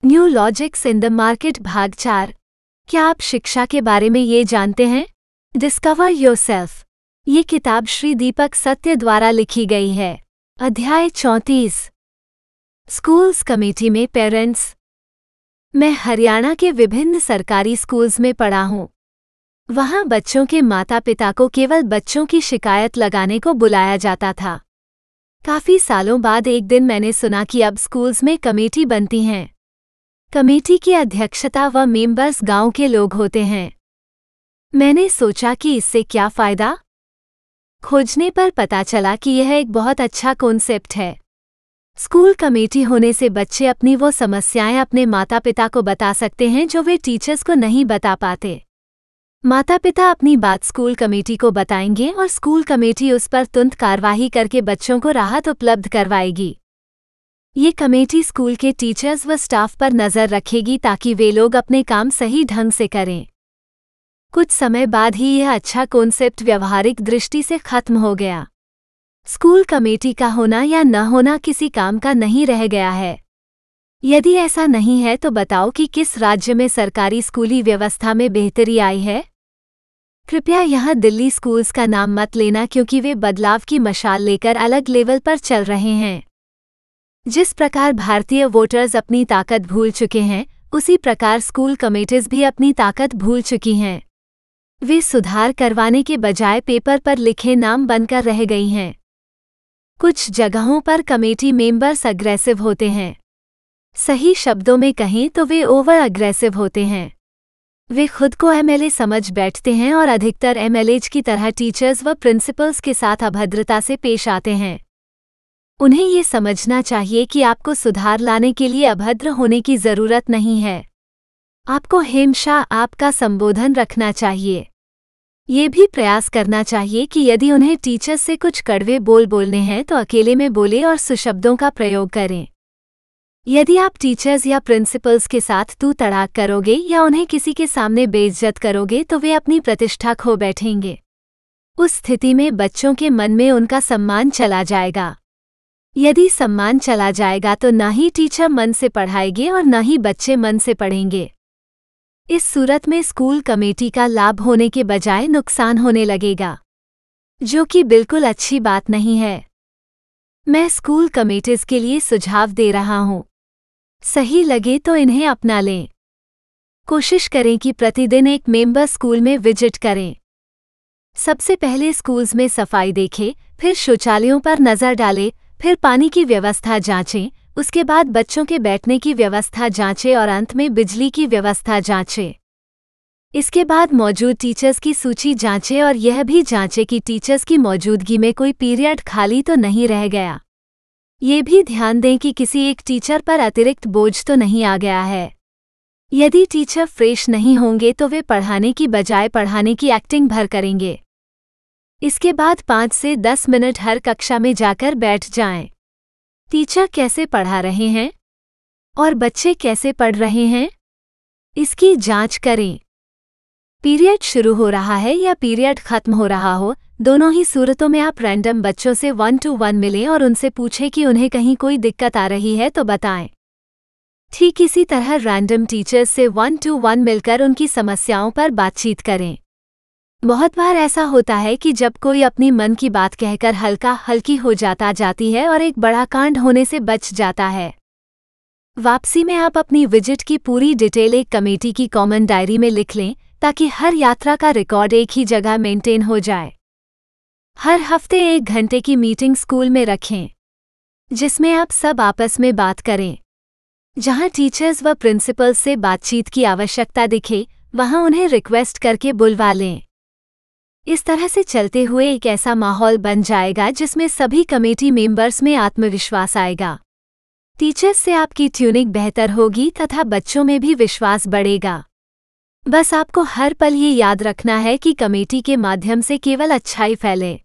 New logics in the market भाग 4। क्या आप शिक्षा के बारे में ये जानते हैं? Discover yourself. ये किताब श्री दीपक सत्य द्वारा लिखी गई है। अध्याय 34। स्कूल्स कमेटी में पेरेंट्स। मैं हरियाणा के विभिन्न सरकारी स्कूल्स में पढ़ा हूँ। वहाँ बच्चों के माता पिता को केवल बच्चों की शिकायत लगाने को बुलाया जाता था। काफ़ी सालों बाद एक दिन मैंने सुना कि अब स्कूल्स में कमेटी बनती हैं। कमेटी की अध्यक्षता व मेंबर्स गांव के लोग होते हैं। मैंने सोचा कि इससे क्या फ़ायदा? खोजने पर पता चला कि यह एक बहुत अच्छा कॉन्सेप्ट है। स्कूल कमेटी होने से बच्चे अपनी वो समस्याएं अपने माता पिता को बता सकते हैं जो वे टीचर्स को नहीं बता पाते। माता पिता अपनी बात स्कूल कमेटी को बताएंगे और स्कूल कमेटी उस पर तुरंत कार्रवाई करके बच्चों को राहत उपलब्ध करवाएगी। ये कमेटी स्कूल के टीचर्स व स्टाफ पर नज़र रखेगी ताकि वे लोग अपने काम सही ढंग से करें। कुछ समय बाद ही यह अच्छा कॉन्सेप्ट व्यवहारिक दृष्टि से खत्म हो गया। स्कूल कमेटी का होना या न होना किसी काम का नहीं रह गया है। यदि ऐसा नहीं है तो बताओ कि किस राज्य में सरकारी स्कूली व्यवस्था में बेहतरी आई है? कृपया यहाँ दिल्ली स्कूल्स का नाम मत लेना क्योंकि वे बदलाव की मशाल लेकर अलग लेवल पर चल रहे हैं। जिस प्रकार भारतीय वोटर्स अपनी ताकत भूल चुके हैं, उसी प्रकार स्कूल कमेटीज भी अपनी ताकत भूल चुकी हैं। वे सुधार करवाने के बजाय पेपर पर लिखे नाम बनकर रह गई हैं। कुछ जगहों पर कमेटी मेंबर्स अग्रेसिव होते हैं। सही शब्दों में कहें तो वे ओवर अग्रेसिव होते हैं। वे खुद को एमएलए समझ बैठते हैं और अधिकतर एमएलएज की तरह टीचर्स व प्रिंसिपल्स के साथ अभद्रता से पेश आते हैं। उन्हें ये समझना चाहिए कि आपको सुधार लाने के लिए अभद्र होने की ज़रूरत नहीं है। आपको हमेशा आपका संबोधन रखना चाहिए। ये भी प्रयास करना चाहिए कि यदि उन्हें टीचर्स से कुछ कड़वे बोलने हैं तो अकेले में बोले और सुशब्दों का प्रयोग करें। यदि आप टीचर्स या प्रिंसिपल्स के साथ तू तड़ाक करोगे या उन्हें किसी के सामने बेइज्जत करोगे तो वे अपनी प्रतिष्ठा खो बैठेंगे। उस स्थिति में बच्चों के मन में उनका सम्मान चला जाएगा। यदि सम्मान चला जाएगा तो न ही टीचर मन से पढ़ाएंगे और न ही बच्चे मन से पढ़ेंगे। इस सूरत में स्कूल कमेटी का लाभ होने के बजाय नुकसान होने लगेगा, जो कि बिल्कुल अच्छी बात नहीं है। मैं स्कूल कमेटीज के लिए सुझाव दे रहा हूँ। सही लगे तो इन्हें अपना लें। कोशिश करें कि प्रतिदिन एक मेंबर स्कूल में विजिट करें। सबसे पहले स्कूल्स में सफाई देखें, फिर शौचालयों पर नज़र डालें, फिर पानी की व्यवस्था जांचें, उसके बाद बच्चों के बैठने की व्यवस्था जांचें और अंत में बिजली की व्यवस्था जांचें। इसके बाद मौजूद टीचर्स की सूची जांचें और यह भी जांचें कि टीचर्स की मौजूदगी में कोई पीरियड खाली तो नहीं रह गया। ये भी ध्यान दें कि किसी एक टीचर पर अतिरिक्त बोझ तो नहीं आ गया है। यदि टीचर फ्रेश नहीं होंगे तो वे पढ़ाने की बजाय पढ़ाने की एक्टिंग भर करेंगे। इसके बाद 5 से 10 मिनट हर कक्षा में जाकर बैठ जाएं। टीचर कैसे पढ़ा रहे हैं और बच्चे कैसे पढ़ रहे हैं, इसकी जांच करें। पीरियड शुरू हो रहा है या पीरियड खत्म हो रहा हो, दोनों ही सूरतों में आप रैंडम बच्चों से 1-to-1 मिलें और उनसे पूछें कि उन्हें कहीं कोई दिक्कत आ रही है तो बताएं। ठीक इसी तरह रैंडम टीचर्स से 1-to-1 मिलकर उनकी समस्याओं पर बातचीत करें। बहुत बार ऐसा होता है कि जब कोई अपनी मन की बात कहकर हल्की हो जाती है और एक बड़ा कांड होने से बच जाता है। वापसी में आप अपनी विजिट की पूरी डिटेल एक कमेटी की कॉमन डायरी में लिख लें ताकि हर यात्रा का रिकॉर्ड एक ही जगह मेंटेन हो जाए। हर हफ्ते 1 घंटे की मीटिंग स्कूल में रखें जिसमें आप सब आपस में बात करें। जहां टीचर्स व प्रिंसिपल्स से बातचीत की आवश्यकता दिखे वहां उन्हें रिक्वेस्ट करके बुलवा लें। इस तरह से चलते हुए एक ऐसा माहौल बन जाएगा जिसमें सभी कमेटी मेंबर्स में आत्मविश्वास आएगा। टीचर्स से आपकी ट्यूनिंग बेहतर होगी तथा बच्चों में भी विश्वास बढ़ेगा। बस आपको हर पल ये याद रखना है कि कमेटी के माध्यम से केवल अच्छाई फैले।